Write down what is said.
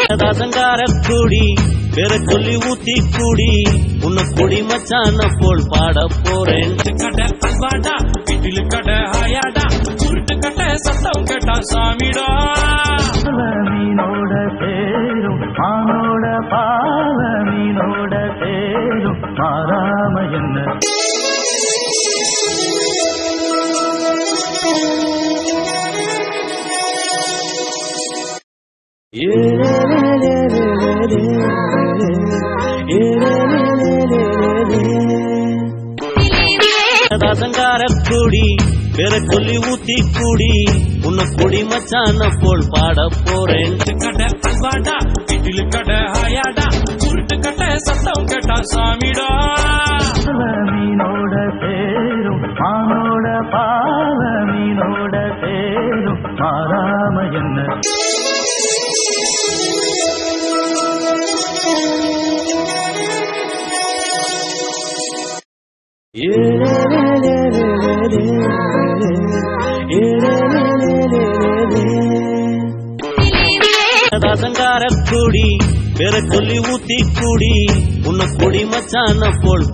சங்கார கூடி பேர சொல்லி ஊத்தி கூடி உன்னை குடி மச்சான போல் பாட போறேன். கடை அல்வாடா வீட்டில் கடை ஆயாடா உருட்டு கட்ட சத்தம் கேட்டா சாமிடா. மீனோட சேரும் மானோட பாவ மீனோட சேரும் மாறாம என்ன சங்கார கூடி பேர சொல்லி ஊத்தி கூடி உன்னை குடி மச்சான போல் பாட போறேன். கடை அல்வாடா வீட்டில் கடை ஆயாடா உருட்டு கட்ட சத்தம் கேட்டா சாமிடா. மீனோட சேரும் மானோட பாவ மீனோட சேரும் மாறாம என்ன சங்கார கூடி பேர சொல்லி ஊத்தி கூடி உன்னை குடி மச்சான போல்